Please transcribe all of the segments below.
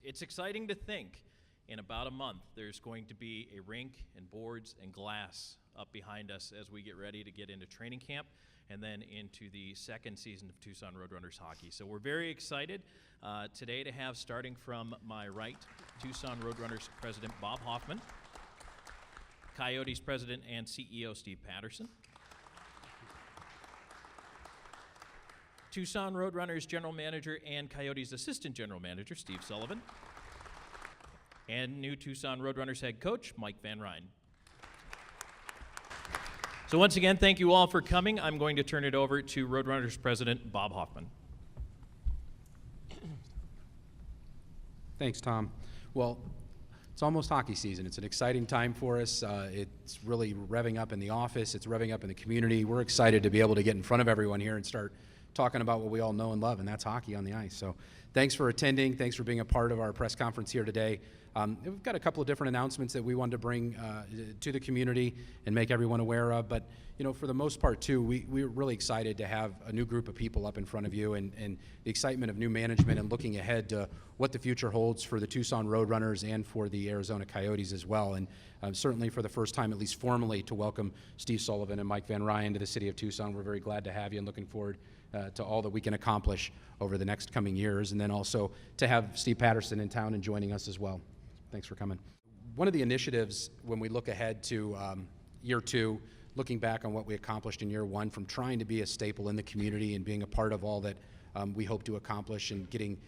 It's exciting to think in about a month there's going to be a rink and boards and glass up behind us as we get ready to get into training camp and then into the second season of Tucson Roadrunners hockey. So we're very excited today to have, starting from my right, Tucson Roadrunners President Bob Hoffman, Coyotes President and CEO Steve Patterson, Tucson Roadrunners General Manager and Coyotes Assistant General Manager Steve Sullivan, and new Tucson Roadrunners head coach Mike Van Ryn. So once again, thank you all for coming. I'm going to turn it over to Roadrunners President Bob Hoffman. Thanks, Tom. Well, it's almost hockey season. It's an exciting time for us. It's really revving up in the office. It's revving up in the community. We're excited to be able to get in front of everyone here and start talking about what we all know and love, and that's hockey on the ice. So thanks for attending. Thanks for being a part of our press conference here today. We've got a couple of different announcements that we wanted to bring to the community and make everyone aware of, but you know, for the most part too, we're really excited to have a new group of people up in front of you, and the excitement of new management and looking ahead to what the future holds for the Tucson Roadrunners and for the Arizona Coyotes as well. And certainly for the first time, at least formally, to welcome Steve Sullivan and Mike Van Ryn to the city of Tucson. We're very glad to have you and looking forward to all that we can accomplish over the next coming years, and then also to have Steve Patterson in town and joining us as well. Thanks for coming. One of the initiatives when we look ahead to year two, looking back on what we accomplished in year one, from trying to be a staple in the community and being a part of all that we hope to accomplish, and getting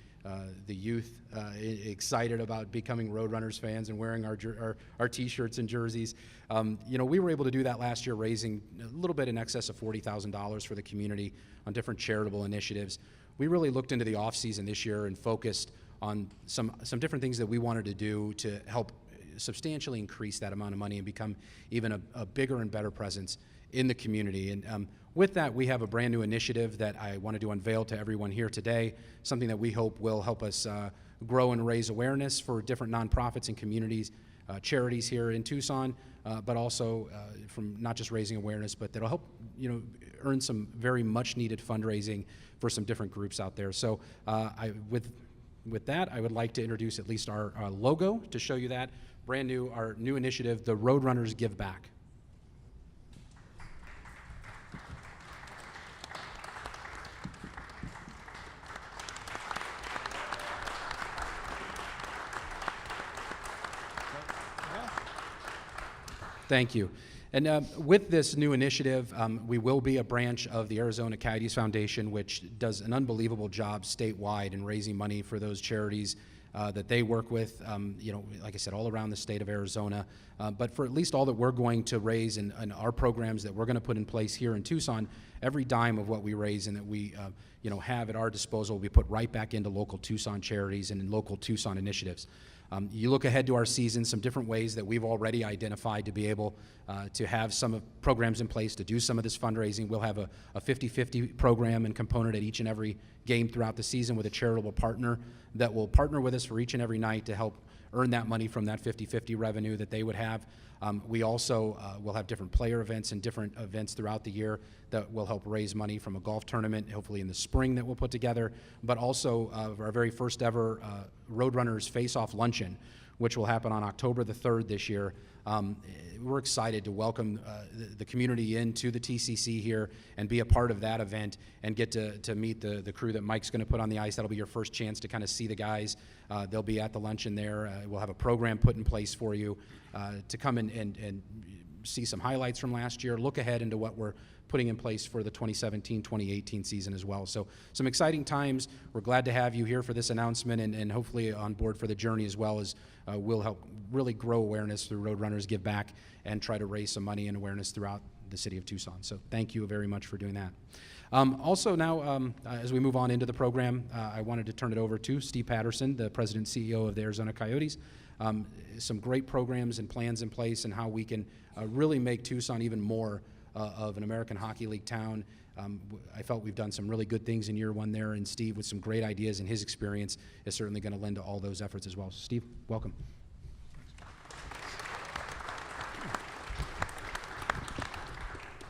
the youth excited about becoming Roadrunners fans and wearing our t-shirts and jerseys. You know, we were able to do that last year, raising a little bit in excess of $40,000 for the community on different charitable initiatives. We really looked into the off season this year and focused on some different things that we wanted to do to help substantially increase that amount of money and become even a bigger and better presence in the community. And with that, we have a brand new initiative that I wanted to unveil to everyone here today, something that we hope will help us grow and raise awareness for different nonprofits and communities, charities here in Tucson, but also from not just raising awareness, but that'll help, you know, earn some very much needed fundraising for some different groups out there. So with that, I would like to introduce at least our logo to show you that. Brand new, our new initiative, the Roadrunners Give Back. Thank you. And with this new initiative, we will be a branch of the Arizona Coyotes Foundation, which does an unbelievable job statewide in raising money for those charities that they work with, you know, like I said, all around the state of Arizona. But for at least all that we're going to raise and our programs that we're going to put in place here in Tucson, every dime of what we raise and that we you know, have at our disposal will be put right back into local Tucson charities and in local Tucson initiatives. You look ahead to our season, some different ways that we've already identified to be able to have some programs in place to do some of this fundraising. We'll have a 50-50 program and component at each and every game throughout the season with a charitable partner that will partner with us for each and every night to help earn that money from that 50-50 revenue that they would have. We also will have different player events and different events throughout the year that will help raise money from a golf tournament, hopefully in the spring, that we'll put together, but also our very first ever Roadrunners Face-Off Luncheon, which will happen on October the 3rd this year. We're excited to welcome the community into the TCC here and be a part of that event and get to meet the crew that Mike's going to put on the ice. That'll be your first chance to kind of see the guys. They'll be at the luncheon there. We'll have a program put in place for you to come and see some highlights from last year, look ahead into what we're putting in place for the 2017-2018 season as well. So some exciting times. We're glad to have you here for this announcement and hopefully on board for the journey, as well as we'll help really grow awareness through Roadrunners Give Back and try to raise some money and awareness throughout the city of Tucson. So thank you very much for doing that. Also now, as we move on into the program, I wanted to turn it over to Steve Patterson, the President and CEO of the Arizona Coyotes. Some great programs and plans in place and how we can really make Tucson even more of an American Hockey League town. I felt we've done some really good things in year one there, and Steve, with some great ideas and his experience, is certainly going to lend to all those efforts as well. So Steve, welcome.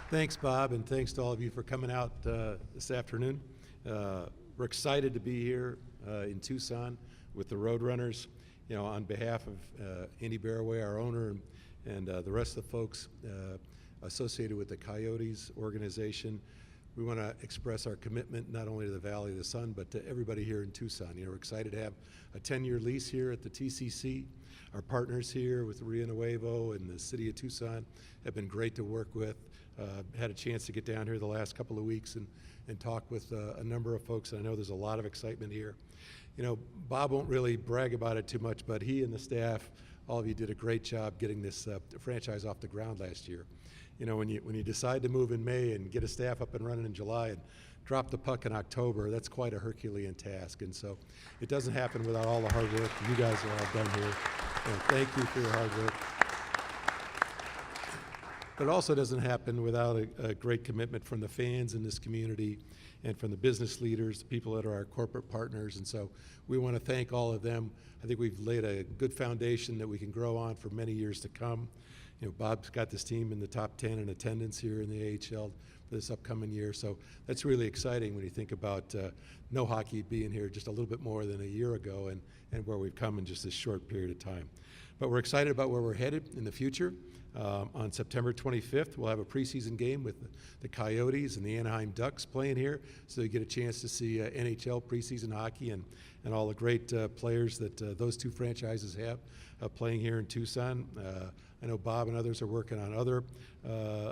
Thanks, Bob, and thanks to all of you for coming out this afternoon. We're excited to be here in Tucson. with the Roadrunners. You know, on behalf of Andy Barraway, our owner, and the rest of the folks associated with the Coyotes organization, we want to express our commitment not only to the Valley of the Sun, but to everybody here in Tucson. You know, we're excited to have a 10-year lease here at the TCC. Our partners here with Rio Nuevo and the city of Tucson have been great to work with. Had a chance to get down here the last couple of weeks and talk with a number of folks, and I know there's a lot of excitement here. You know, Bob won't really brag about it too much, but he and the staff, all of you did a great job getting this franchise off the ground last year. You know, when you decide to move in May and get a staff up and running in July and drop the puck in October, that's quite a Herculean task. And so it doesn't happen without all the hard work you guys have all done here. And thank you for your hard work. But it also doesn't happen without a great commitment from the fans in this community and from the business leaders, the people that are our corporate partners. And so we want to thank all of them. I think we've laid a good foundation that we can grow on for many years to come. You know, Bob's got this team in the top 10 in attendance here in the AHL for this upcoming year. So that's really exciting when you think about no hockey being here just a little bit more than a year ago and where we've come in just this short period of time. But we're excited about where we're headed in the future. On September 25th, we'll have a preseason game with the Coyotes and the Anaheim Ducks playing here, so you get a chance to see NHL preseason hockey and all the great players that those two franchises have playing here in Tucson. I know Bob and others are working on other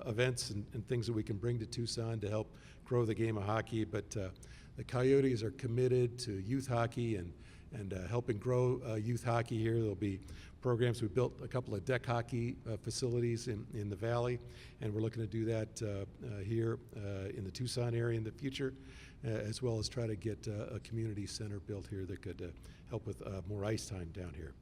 events and things that we can bring to Tucson to help grow the game of hockey, but the Coyotes are committed to youth hockey and helping grow youth hockey here. There'll be programs. We built a couple of deck hockey facilities in the Valley, and we're looking to do that here in the Tucson area in the future, as well as try to get a community center built here that could help with more ice time down here.